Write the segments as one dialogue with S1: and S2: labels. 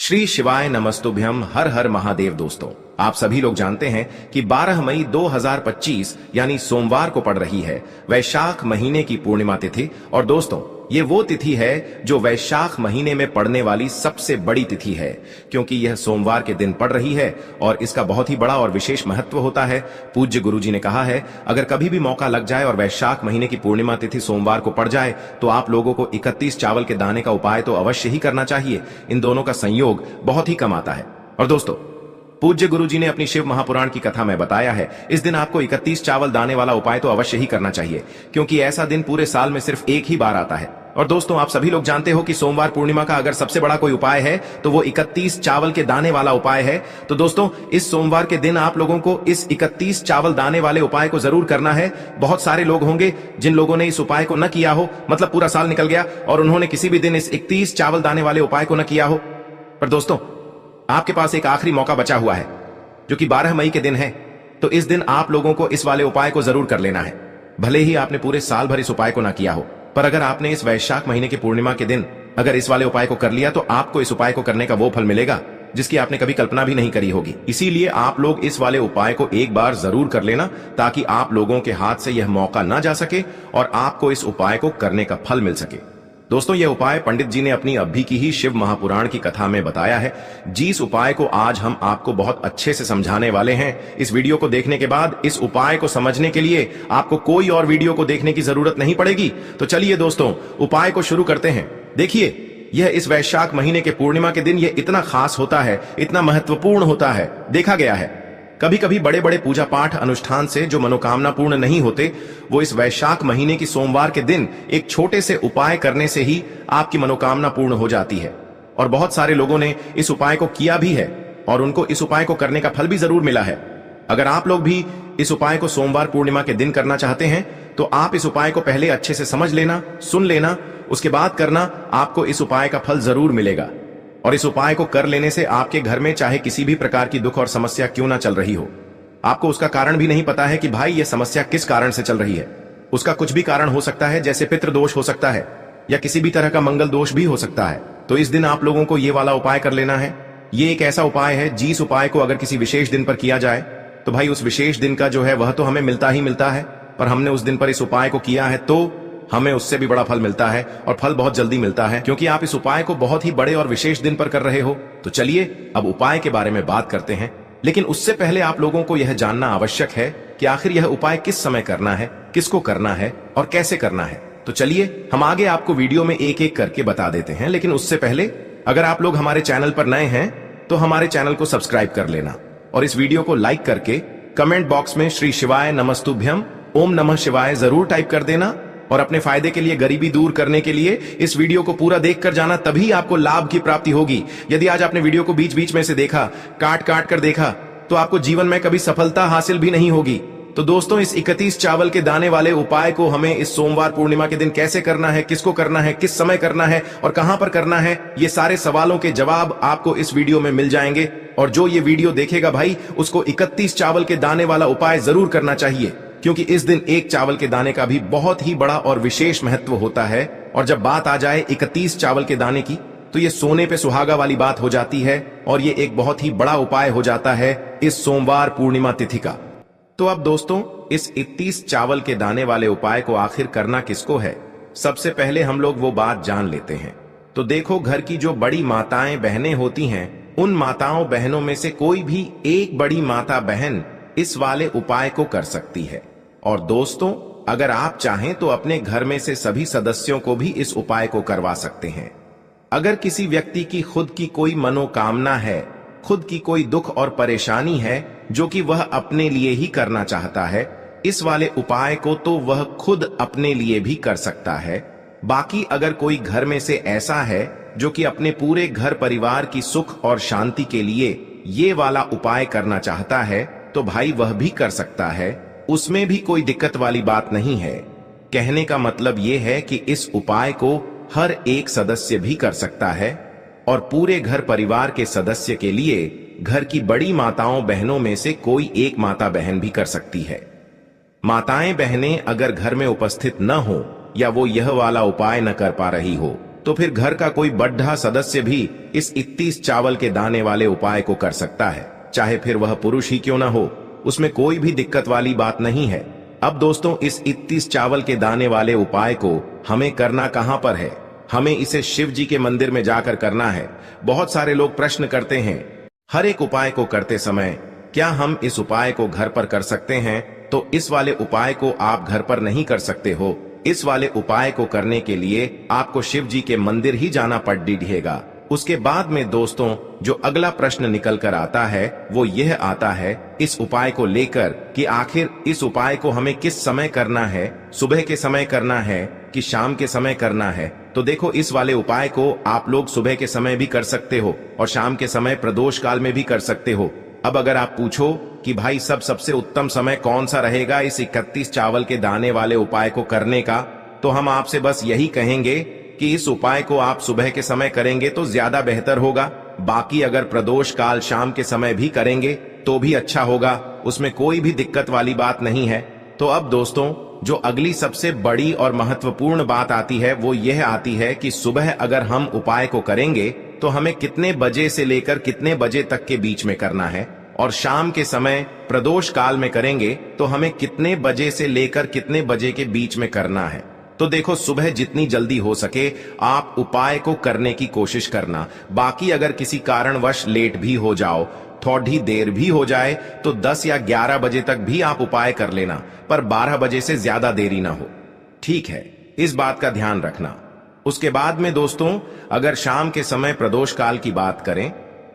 S1: श्री शिवाय नमस्तुभ्यम। हर हर महादेव। दोस्तों, आप सभी लोग जानते हैं कि 12 मई 2025 यानी सोमवार को पड़ रही है वैशाख महीने की पूर्णिमा तिथि। और दोस्तों, ये वो तिथि है जो वैशाख महीने में पड़ने वाली सबसे बड़ी तिथि है, क्योंकि यह सोमवार के दिन पड़ रही है और इसका बहुत ही बड़ा और विशेष महत्व होता है। पूज्य गुरुजी ने कहा है, अगर कभी भी मौका लग जाए और वैशाख महीने की पूर्णिमा तिथि सोमवार को पड़ जाए तो आप लोगों को 31 चावल के दाने का उपाय तो अवश्य ही करना चाहिए। इन दोनों का संयोग बहुत ही कम आता है। और दोस्तों, पूज्य गुरुजी ने अपनी शिव महापुराण की कथा में बताया है, इस दिन आपको 31 चावल दाने वाला उपाय तो अवश्य ही करना चाहिए, क्योंकि ऐसा दिन पूरे साल में सिर्फ एक ही बार आता है। और दोस्तों, आप सभी लोग जानते हो कि सोमवार पूर्णिमा का अगर सबसे बड़ा कोई उपाय है तो वो 31 चावल के दाने वाला उपाय है। तो दोस्तों, इस सोमवार के दिन आप लोगों को इस 31 चावल दाने वाले उपाय को जरूर करना है। बहुत सारे लोग होंगे जिन लोगों ने इस उपाय को न किया हो, मतलब पूरा साल निकल गया और उन्होंने किसी भी दिन इस 31 चावल दाने वाले उपाय को न किया हो। पर दोस्तों, आपके पास एक आखिरी मौका बचा हुआ है जो कि 12 मई के दिन है। तो इस दिन आप लोगों को इस वाले उपाय को जरूर कर लेना है। भले ही आपने पूरे साल भर इस उपाय को ना किया हो, पर अगर आपने इस वैशाख महीने की पूर्णिमा के दिन अगर इस वाले उपाय को कर लिया तो आपको इस उपाय को करने का वो फल मिलेगा जिसकी आपने कभी कल्पना भी नहीं करी होगी। इसीलिए आप लोग इस वाले उपाय को एक बार जरूर कर लेना, ताकि आप लोगों के हाथ से यह मौका ना जा सके और आपको इस उपाय को करने का फल मिल सके। दोस्तों, यह उपाय पंडित जी ने अपनी अभी की ही शिव महापुराण की कथा में बताया है। जिस उपाय को आज हम आपको बहुत अच्छे से समझाने वाले हैं, इस वीडियो को देखने के बाद इस उपाय को समझने के लिए आपको कोई और वीडियो को देखने की जरूरत नहीं पड़ेगी। तो चलिए दोस्तों, उपाय को शुरू करते हैं। देखिए, यह इस वैशाख महीने के पूर्णिमा के दिन यह इतना खास होता है, इतना महत्वपूर्ण होता है। देखा गया है कभी कभी बड़े बड़े पूजा पाठ अनुष्ठान से जो मनोकामना पूर्ण नहीं होते, वो इस वैशाख महीने की सोमवार के दिन एक छोटे से उपाय करने से ही आपकी मनोकामना पूर्ण हो जाती है। और बहुत सारे लोगों ने इस उपाय को किया भी है और उनको इस उपाय को करने का फल भी जरूर मिला है। अगर आप लोग भी इस उपाय को सोमवार पूर्णिमा के दिन करना चाहते हैं तो आप इस उपाय को पहले अच्छे से समझ लेना, सुन लेना, उसके बाद करना। आपको इस उपाय का फल जरूर मिलेगा। और इस उपाय को कर लेने से आपके घर में चाहे किसी भी प्रकार की दुख और समस्या क्यों ना चल रही हो, आपको उसका कारण भी नहीं पता है कि भाई ये समस्या किस कारण से चल रही है। उसका कुछ भी कारण हो सकता है, जैसे पितृदोष हो सकता है या किसी भी तरह का मंगल दोष भी हो सकता है। तो इस दिन आप लोगों को ये वाला उपाय कर लेना है। ये एक ऐसा उपाय है जिस उपाय को अगर किसी विशेष दिन पर किया जाए तो भाई उस विशेष दिन का जो है वह तो हमें मिलता ही मिलता है, पर हमने उस दिन पर इस उपाय को किया है तो हमें उससे भी बड़ा फल मिलता है और फल बहुत जल्दी मिलता है, क्योंकि आप इस उपाय को बहुत ही बड़े और विशेष दिन पर कर रहे हो। तो चलिए अब उपाय के बारे में बात करते हैं, लेकिन उससे पहले आप लोगों को यह जानना आवश्यक है कि आखिर यह उपाय किस समय करना है, किसको करना है और कैसे करना है। तो चलिए हम आगे आपको वीडियो में एक एक करके बता देते हैं, लेकिन उससे पहले अगर आप लोग हमारे चैनल पर नए हैं तो हमारे चैनल को सब्सक्राइब कर लेना और इस वीडियो को लाइक करके कमेंट बॉक्स में श्री शिवाय नमस्तुभ्यम ओम नमः शिवाय जरूर टाइप कर देना। और अपने फायदे के लिए, गरीबी दूर करने के लिए इस वीडियो को पूरा देख कर जाना, तभी आपको लाभ की प्राप्ति होगी। यदि आज आपने वीडियो को बीच बीच में से देखा, काट काट कर देखा, तो आपको जीवन में कभी सफलता हासिल भी नहीं होगी। तो दोस्तों, इस 31 चावल के दाने वाले उपाय को हमें इस सोमवार पूर्णिमा के दिन कैसे करना है, किसको करना है, किस समय करना है और कहां पर करना है, ये सारे सवालों के जवाब आपको इस वीडियो में मिल जाएंगे। और जो ये वीडियो देखेगा भाई, उसको 31 चावल के दाने वाला उपाय जरूर करना चाहिए, क्योंकि इस दिन एक चावल के दाने का भी बहुत ही बड़ा और विशेष महत्व होता है। और जब बात आ जाए 31 चावल के दाने की, तो ये सोने पे सुहागा वाली बात हो जाती है और ये एक बहुत ही बड़ा उपाय हो जाता है इस सोमवार पूर्णिमा तिथि का। तो अब दोस्तों, इस 31 चावल के दाने वाले उपाय को आखिर करना किसको है, सबसे पहले हम लोग वो बात जान लेते हैं। तो देखो, घर की जो बड़ी माताएं बहनें होती हैं, उन माताओं बहनों में से कोई भी एक बड़ी माता बहन इस वाले उपाय को कर सकती है। और दोस्तों, अगर आप चाहें तो अपने घर में से सभी सदस्यों को भी इस उपाय को करवा सकते हैं। अगर किसी व्यक्ति की खुद की कोई मनोकामना है, खुद की कोई दुख और परेशानी है जो कि वह अपने लिए ही करना चाहता है, इस वाले उपाय को तो वह खुद अपने लिए भी कर सकता है। बाकी अगर कोई घर में से ऐसा है जो कि अपने पूरे घर परिवार की सुख और शांति के लिए ये वाला उपाय करना चाहता है, तो भाई वह भी कर सकता है। उसमें भी कोई दिक्कत वाली बात नहीं है। कहने का मतलब यह है कि इस उपाय को हर एक सदस्य भी कर सकता है और पूरे घर परिवार के सदस्य के लिए घर की बड़ी माताओं बहनों में से कोई एक माता बहन भी कर सकती है। माताएं बहनें अगर घर में उपस्थित न हो या वो यह वाला उपाय न कर पा रही हो, तो फिर घर का कोई बड्ढा सदस्य भी इस 31 चावल के दाने वाले उपाय को कर सकता है, चाहे फिर वह पुरुष ही क्यों ना हो। उसमें कोई भी दिक्कत वाली बात नहीं है। अब दोस्तों, इस 31 चावल के दाने वाले उपाय को हमें करना कहां पर है? हमें इसे शिव जी के मंदिर में जाकर करना है। बहुत सारे लोग प्रश्न करते हैं, हर एक उपाय को करते समय क्या हम इस उपाय को घर पर कर सकते हैं? तो इस वाले उपाय को आप घर पर नहीं कर सकते हो। इस वाले उपाय को करने के लिए आपको शिव जी के मंदिर ही जाना पड़ेगा। उसके बाद में दोस्तों, जो अगला प्रश्न निकल कर आता है वो यह आता है इस उपाय को लेकर कि आखिर इस उपाय को हमें किस समय करना है, सुबह के समय करना है कि शाम के समय करना है। तो देखो, इस वाले उपाय को आप लोग सुबह के समय भी कर सकते हो और शाम के समय प्रदोष काल में भी कर सकते हो। अब अगर आप पूछो कि भाई सबसे उत्तम समय कौन सा रहेगा इस 31 चावल के दाने वाले उपाय को करने का, तो हम आपसे बस यही कहेंगे कि इस उपाय को आप सुबह के समय करेंगे तो ज्यादा बेहतर होगा। बाकी अगर प्रदोष काल शाम के समय भी करेंगे तो भी अच्छा होगा, उसमें कोई भी दिक्कत वाली बात नहीं है। तो अब दोस्तों, जो अगली सबसे बड़ी और महत्वपूर्ण बात आती है वो यह आती है कि सुबह अगर हम उपाय को करेंगे तो हमें कितने बजे से लेकर कितने बजे तक के बीच में करना है, और शाम के समय प्रदोष काल में करेंगे तो हमें कितने बजे से लेकर कितने बजे के बीच में करना है। तो देखो, सुबह जितनी जल्दी हो सके आप उपाय को करने की कोशिश करना। बाकी अगर किसी कारणवश लेट भी हो जाओ, थोड़ी देर भी हो जाए, तो 10 या 11 बजे तक भी आप उपाय कर लेना, पर 12 बजे से ज्यादा देरी ना हो। ठीक है, इस बात का ध्यान रखना। उसके बाद में दोस्तों, अगर शाम के समय प्रदोष काल की बात करें,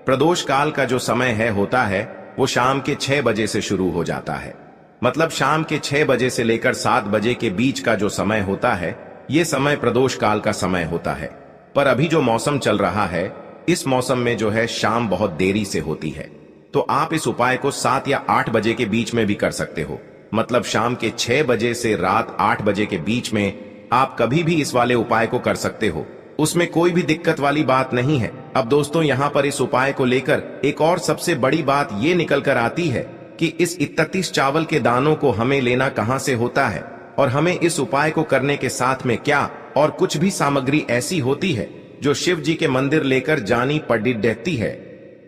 S1: प्रदोष काल का जो समय है होता है वो शाम के 6 बजे से शुरू हो जाता है। मतलब शाम के 6 बजे से लेकर 7 बजे के बीच का जो समय होता है, ये समय प्रदोष काल का समय होता है। पर अभी जो मौसम चल रहा है, इस मौसम में जो है शाम बहुत देरी से होती है। तो आप इस उपाय को 7 या 8 बजे के बीच में भी कर सकते हो। मतलब शाम के 6 बजे से रात 8 बजे के बीच में आप कभी भी इस वाले उपाय को कर सकते हो, उसमें कोई भी दिक्कत वाली बात नहीं है। अब दोस्तों, यहाँ पर इस उपाय को लेकर एक और सबसे बड़ी बात ये निकल कर आती है कि इस 31 चावल के दानों को हमें लेना कहां से होता है, और हमें इस उपाय को करने के साथ में क्या और कुछ भी सामग्री ऐसी होती है जो शिव जी के मंदिर लेकर जानी पड़ती है।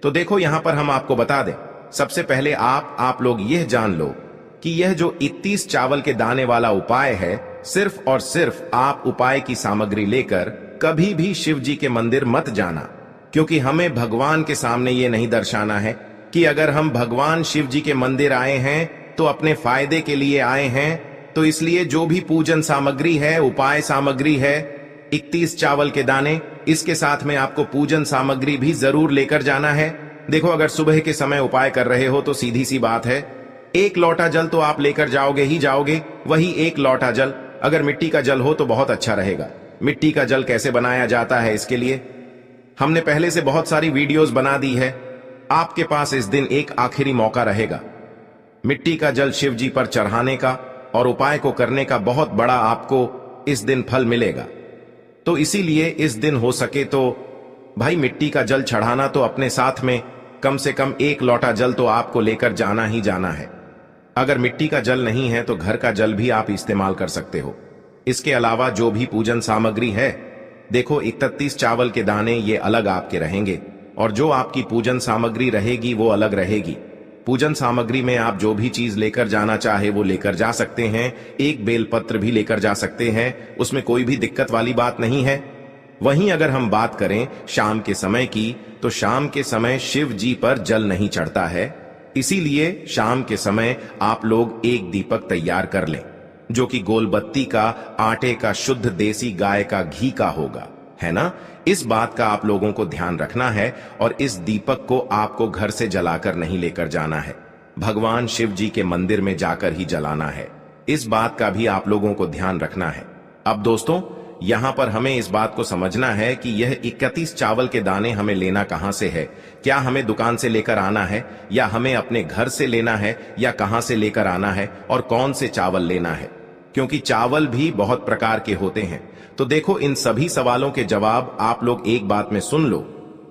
S1: तो देखो, यहाँ पर हम आपको बता दें, सबसे पहले आप लोग यह जान लो कि यह जो 31 चावल के दाने वाला उपाय है, सिर्फ और सिर्फ आप उपाय की सामग्री लेकर कभी भी शिव जी के मंदिर मत जाना, क्योंकि हमें भगवान के सामने ये नहीं दर्शाना है कि अगर हम भगवान शिव जी के मंदिर आए हैं तो अपने फायदे के लिए आए हैं। तो इसलिए जो भी पूजन सामग्री है, उपाय सामग्री है, 31 चावल के दाने, इसके साथ में आपको पूजन सामग्री भी जरूर लेकर जाना है। देखो, अगर सुबह के समय उपाय कर रहे हो तो सीधी सी बात है, 1 लोटा जल तो आप लेकर जाओगे ही जाओगे। वही 1 लोटा जल अगर मिट्टी का जल हो तो बहुत अच्छा रहेगा। मिट्टी का जल कैसे बनाया जाता है, इसके लिए हमने पहले से बहुत सारी वीडियोस बना दी है। आपके पास इस दिन एक आखिरी मौका रहेगा मिट्टी का जल शिव जी पर चढ़ाने का, और उपाय को करने का बहुत बड़ा आपको इस दिन फल मिलेगा। तो इसीलिए इस दिन हो सके तो भाई मिट्टी का जल चढ़ाना तो अपने साथ में कम से कम 1 लोटा जल तो आपको लेकर जाना ही जाना है। अगर मिट्टी का जल नहीं है तो घर का जल भी आप इस्तेमाल कर सकते हो। इसके अलावा जो भी पूजन सामग्री है, देखो 31 चावल के दाने ये अलग आपके रहेंगे, और जो आपकी पूजन सामग्री रहेगी वो अलग रहेगी। पूजन सामग्री में आप जो भी चीज लेकर जाना चाहे वो लेकर जा सकते हैं। एक बेलपत्र भी लेकर जा सकते हैं, उसमें कोई भी दिक्कत वाली बात नहीं है। वहीं अगर हम बात करें शाम के समय की, तो शाम के समय शिव जी पर जल नहीं चढ़ता है। इसीलिए शाम के समय आप लोग एक दीपक तैयार कर लें, जो कि गोलबत्ती का, आटे का, शुद्ध देसी गाय का घी का होगा, है ना। इस बात का आप लोगों को ध्यान रखना है, और इस दीपक को आपको घर से जलाकर नहीं लेकर जाना है, भगवान शिव जी के मंदिर में जाकर ही जलाना है। इस बात का भी आप लोगों को ध्यान रखना है। अब दोस्तों, यहां पर हमें इस बात को समझना है कि यह 31 चावल के दाने हमें लेना कहां से है। क्या हमें दुकान से लेकर आना है, या हमें अपने घर से लेना है, या कहां से लेकर आना है, और कौन से चावल लेना है, क्योंकि चावल भी बहुत प्रकार के होते हैं। तो देखो, इन सभी सवालों के जवाब आप लोग एक बात में सुन लो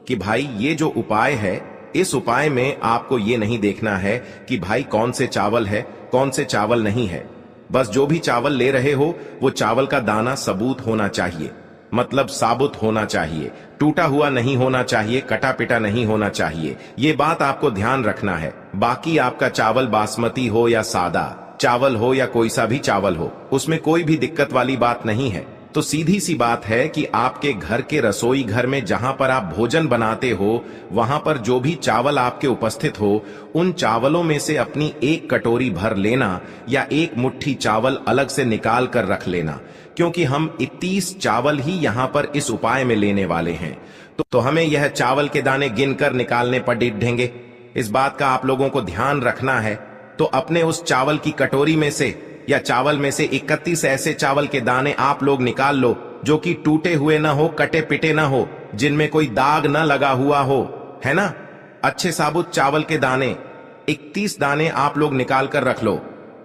S1: कि भाई ये जो उपाय है, इस उपाय में आपको ये नहीं देखना है कि भाई कौन से चावल है, कौन से चावल नहीं है। बस जो भी चावल ले रहे हो वो चावल का दाना सबूत होना चाहिए। मतलब साबुत होना चाहिए, टूटा हुआ नहीं होना चाहिए, कटा पिटा नहीं होना चाहिए। ये बात आपको ध्यान रखना है। बाकी आपका चावल बासमती हो या सादा चावल हो या कोई सा भी चावल हो, उसमें कोई भी दिक्कत वाली बात नहीं है। तो सीधी सी बात है कि आपके घर के रसोई घर में जहां पर आप भोजन बनाते हो, वहां पर जो भी चावल आपके उपस्थित हो, उन चावलों में से अपनी एक कटोरी भर लेना या एक मुट्ठी चावल अलग से निकाल कर रख लेना, क्योंकि हम 31 चावल ही यहां पर इस उपाय में लेने वाले हैं। तो हमें यह चावल के दाने गिनकर निकालने पर डिढेंगे। इस बात का आप लोगों को ध्यान रखना है। तो अपने उस चावल की कटोरी में से या चावल में से 31 ऐसे चावल के दाने आप लोग निकाल लो जो कि टूटे हुए ना हो, कटे पिटे ना हो, जिनमें कोई दाग ना लगा हुआ हो, है ना। अच्छे साबुत चावल के दाने 31 दाने आप लोग निकाल कर रख लो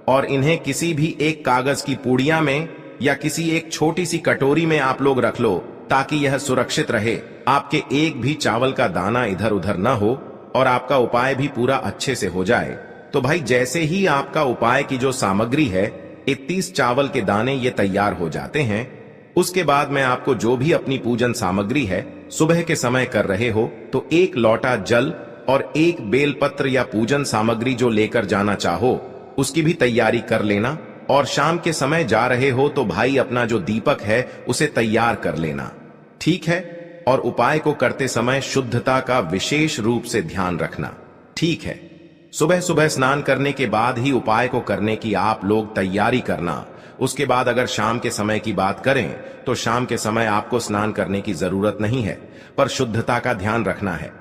S1: और इन्हें किसी भी एक कागज की पुड़िया में या किसी एक छोटी सी कटोरी में आप लोग रख लो, ताकि यह सुरक्षित रहे, आपके एक भी चावल का दाना इधर उधर ना हो और आपका उपाय भी पूरा अच्छे से हो जाए। तो भाई जैसे ही आपका उपाय की जो सामग्री है, 31 चावल के दाने ये तैयार हो जाते हैं, उसके बाद मैं आपको जो भी अपनी पूजन सामग्री है सुबह के समय कर रहे हो, तो 1 लोटा जल और 1 बेलपत्र या पूजन सामग्री जो लेकर जाना चाहो उसकी भी तैयारी कर लेना। और शाम के समय जा रहे हो तो भाई अपना जो दीपक है उसे तैयार कर लेना, ठीक है। और उपाय को करते समय शुद्धता का विशेष रूप से ध्यान रखना, ठीक है। सुबह सुबह स्नान करने के बाद ही उपाय को करने की आप लोग तैयारी करना। उसके बाद अगर शाम के समय की बात करें तो शाम के समय आपको स्नान करने की जरूरत नहीं है, पर शुद्धता का ध्यान रखना है।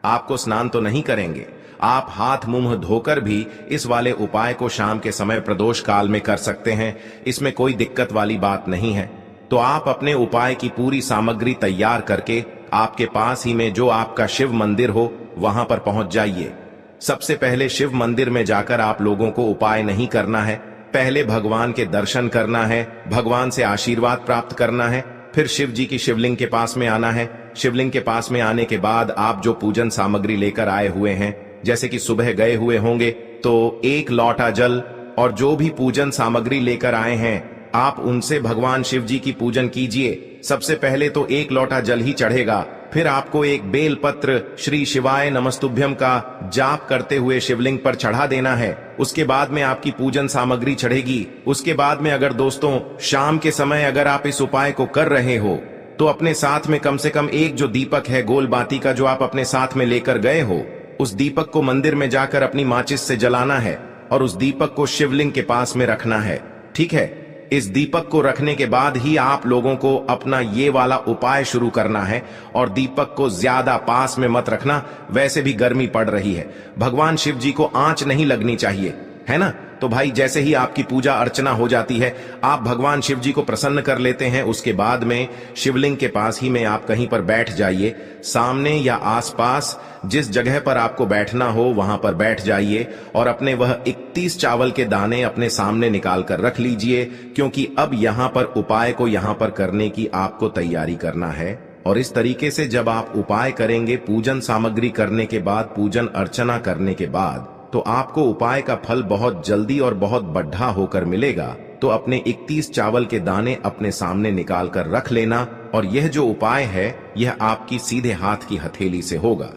S1: आपको स्नान तो नहीं करेंगे, आप हाथ मुंह धोकर भी इस वाले उपाय को शाम के समय प्रदोष काल में कर सकते हैं, इसमें कोई दिक्कत वाली बात नहीं है। तो आप अपने उपाय की पूरी सामग्री तैयार करके आपके पास ही में जो आपका शिव मंदिर हो वहां पर पहुंच जाइए। सबसे पहले शिव मंदिर में जाकर आप लोगों को उपाय नहीं करना है, पहले भगवान के दर्शन करना है, भगवान से आशीर्वाद प्राप्त करना है, फिर शिव जी की शिवलिंग के पास में आना है। शिवलिंग के पास में आने के बाद आप जो पूजन सामग्री लेकर आए हुए हैं, जैसे कि सुबह गए हुए होंगे तो 1 लोटा जल और जो भी पूजन सामग्री लेकर आए हैं आप उनसे भगवान शिव जी की पूजन कीजिए। सबसे पहले तो 1 लोटा जल ही चढ़ेगा, फिर आपको 1 बेल पत्र श्री शिवाय नमस्तुभ्यम का जाप करते हुए शिवलिंग पर चढ़ा देना है। उसके बाद में आपकी पूजन सामग्री चढ़ेगी। उसके बाद में अगर दोस्तों शाम के समय अगर आप इस उपाय को कर रहे हो तो अपने साथ में कम से कम एक जो दीपक है गोल बाती का जो आप अपने साथ में लेकर गए हो, उस दीपक को मंदिर में जाकर अपनी माचिस से जलाना है और उस दीपक को शिवलिंग के पास में रखना है, ठीक है। इस दीपक को रखने के बाद ही आप लोगों को अपना ये वाला उपाय शुरू करना है और दीपक को ज्यादा पास में मत रखना, वैसे भी गर्मी पड़ रही है, भगवान शिव जी को आंच नहीं लगनी चाहिए, है ना। तो भाई जैसे ही आपकी पूजा अर्चना हो जाती है, आप भगवान शिव जी को प्रसन्न कर लेते हैं, उसके बाद में शिवलिंग के पास ही में आप कहीं पर बैठ जाइए। सामने या आसपास जिस जगह पर आपको बैठना हो वहां पर बैठ जाइए और अपने वह 31 चावल के दाने अपने सामने निकाल कर रख लीजिए, क्योंकि अब यहां पर उपाय को यहां पर करने की आपको तैयारी करना है। और इस तरीके से जब आप उपाय करेंगे, पूजन सामग्री करने के बाद, पूजन अर्चना करने के बाद, तो आपको उपाय का फल बहुत जल्दी और बहुत बढ़ा होकर मिलेगा। तो अपने 31 चावल के दाने अपने सामने निकाल कर रख लेना और यह जो उपाय है यह आपकी सीधे हाथ की हथेली से होगा,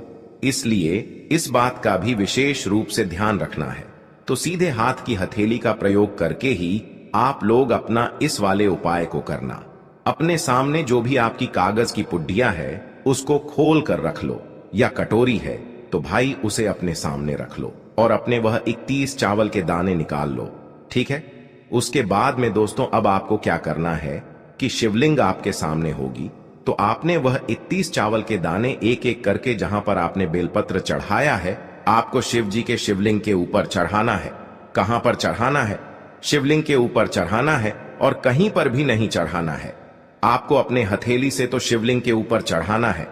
S1: इसलिए इस बात का भी विशेष रूप से ध्यान रखना है। तो सीधे हाथ की हथेली का प्रयोग करके ही आप लोग अपना इस वाले उपाय को करना। अपने सामने जो भी आपकी कागज की पुड्डिया है उसको खोल कर रख लो, या कटोरी है तो भाई उसे अपने सामने रख लो और अपने वह 31 चावल के दाने निकाल लो, ठीक है। उसके बाद में दोस्तों अब आपको क्या करना है कि शिवलिंग आपके सामने होगी, तो आपने वह 31 चावल के दाने एक एक करके जहां पर आपने बेलपत्र चढ़ाया है, आपको शिव जी के शिवलिंग के ऊपर चढ़ाना है। कहां पर चढ़ाना है? शिवलिंग के ऊपर चढ़ाना है और कहीं पर भी नहीं चढ़ाना है। आपको अपने हथेली से तो शिवलिंग के ऊपर चढ़ाना है,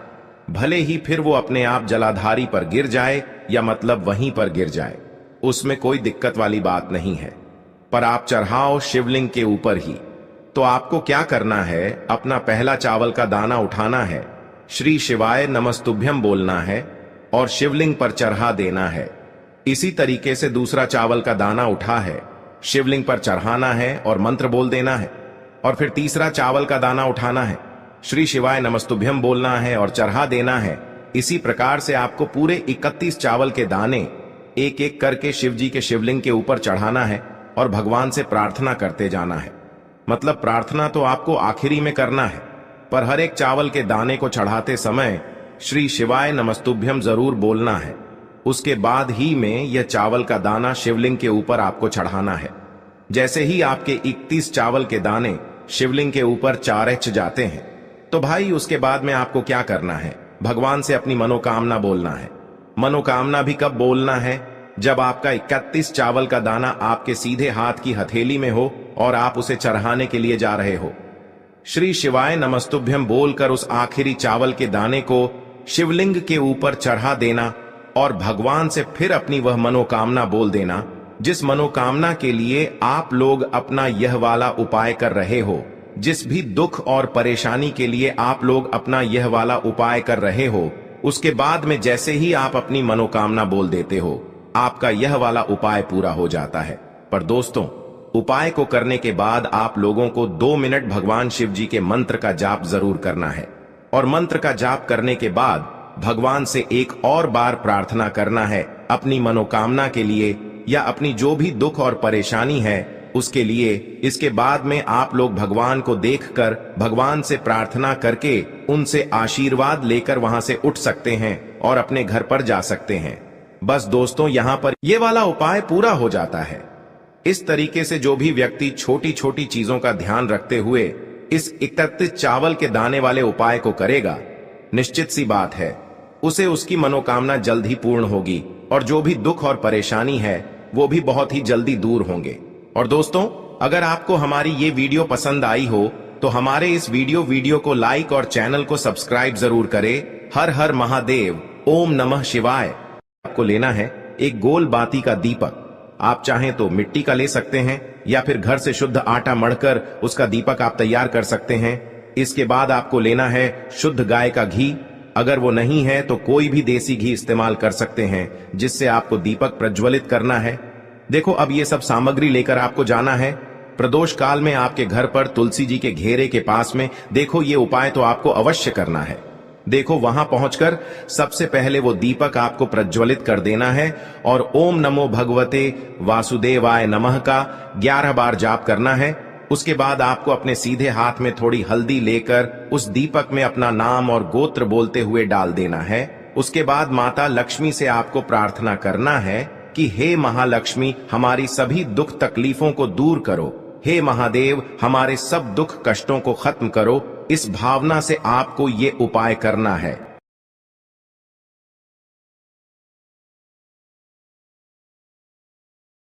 S1: भले ही फिर वो अपने आप जलाधारी पर गिर जाए या मतलब वहीं पर गिर जाए, उसमें कोई दिक्कत वाली बात नहीं है, पर आप चढ़ाओ शिवलिंग के ऊपर ही। तो आपको क्या करना है, अपना पहला चावल का दाना उठाना है, श्री शिवाय नमस्तुभ्यम बोलना है और शिवलिंग पर चढ़ा देना है। इसी तरीके से दूसरा चावल का दाना उठा है, शिवलिंग पर चढ़ाना है और मंत्र बोल देना है। और फिर तीसरा चावल का दाना उठाना है, श्री शिवाय नमस्तुभ्यम बोलना है और चढ़ा देना है। इसी प्रकार से आपको पूरे 31 चावल के दाने एक एक करके शिव जी के शिवलिंग के ऊपर चढ़ाना है और भगवान से प्रार्थना करते जाना है। मतलब प्रार्थना तो आपको आखिरी में करना है, पर हर एक चावल के दाने को चढ़ाते समय श्री शिवाय नमस्तुभ्यम जरूर बोलना है। उसके बाद ही में यह चावल का दाना शिवलिंग के ऊपर आपको चढ़ाना है। जैसे ही आपके 31 चावल के दाने शिवलिंग के ऊपर चारच जाते हैं, तो भाई उसके बाद में आपको क्या करना है, भगवान से अपनी मनोकामना बोलना है। मनोकामना भी कब बोलना है, जब आपका 31 चावल का दाना आपके सीधे हाथ की हथेली में हो और आप उसे चढ़ाने के लिए जा रहे हो। श्री शिवाय नमस्तुभ्यम बोलकर उस आखिरी चावल के दाने को शिवलिंग के ऊपर चढ़ा देना और भगवान से फिर अपनी वह मनोकामना बोल देना, जिस मनोकामना के लिए आप लोग अपना यह वाला उपाय कर रहे हो। जिस भी दुख और परेशानी के लिए आप लोग अपना यह वाला उपाय कर रहे हो, उसके बाद में जैसे ही आप अपनी मनोकामना बोल देते हो, आपका यह वाला उपाय पूरा हो जाता है। पर दोस्तों, उपाय को करने के बाद आप लोगों को 2 मिनट भगवान शिव जी के मंत्र का जाप जरूर करना है और मंत्र का जाप करने के बाद भगवान से एक और बार प्रार्थना करना है अपनी मनोकामना के लिए या अपनी जो भी दुख और परेशानी है उसके लिए। इसके बाद में आप लोग भगवान को देखकर भगवान से प्रार्थना करके उनसे आशीर्वाद लेकर वहां से उठ सकते हैं और अपने घर पर जा सकते हैं। बस दोस्तों, यहां पर ये वाला उपाय पूरा हो जाता है। इस तरीके से जो भी व्यक्ति छोटी छोटी चीजों का ध्यान रखते हुए इस 31 चावल के दाने वाले उपाय को करेगा, निश्चित सी बात है उसे उसकी मनोकामना जल्द ही पूर्ण होगी और जो भी दुख और परेशानी है वो भी बहुत ही जल्दी दूर होंगे। और दोस्तों, अगर आपको हमारी ये वीडियो पसंद आई हो तो हमारे इस वीडियो को लाइक और चैनल को सब्सक्राइब जरूर करें। हर हर महादेव, ओम नमः शिवाय। आपको लेना है एक गोल बाती का दीपक। आप चाहें तो मिट्टी का ले सकते हैं या फिर घर से शुद्ध आटा मढ़कर उसका दीपक आप तैयार कर सकते हैं। इसके बाद आपको लेना है शुद्ध गाय का घी। अगर वो नहीं है तो कोई भी देसी घी इस्तेमाल कर सकते हैं, जिससे आपको दीपक प्रज्वलित करना है। देखो, अब ये सब सामग्री लेकर आपको जाना है प्रदोष काल में आपके घर पर तुलसी जी के घेरे के पास में। देखो, ये उपाय तो आपको अवश्य करना है। देखो, वहां पहुंचकर सबसे पहले वो दीपक आपको प्रज्वलित कर देना है और ओम नमो भगवते वासुदेवाय नमः का 11 बार जाप करना है। उसके बाद आपको अपने सीधे हाथ में थोड़ी हल्दी लेकर उस दीपक में अपना नाम और गोत्र बोलते हुए डाल देना है। उसके बाद माता लक्ष्मी से आपको प्रार्थना करना है कि हे महालक्ष्मी, हमारी सभी दुख तकलीफों को दूर करो। हे महादेव, हमारे सब दुख कष्टों को खत्म करो। इस भावना से आपको ये उपाय करना है।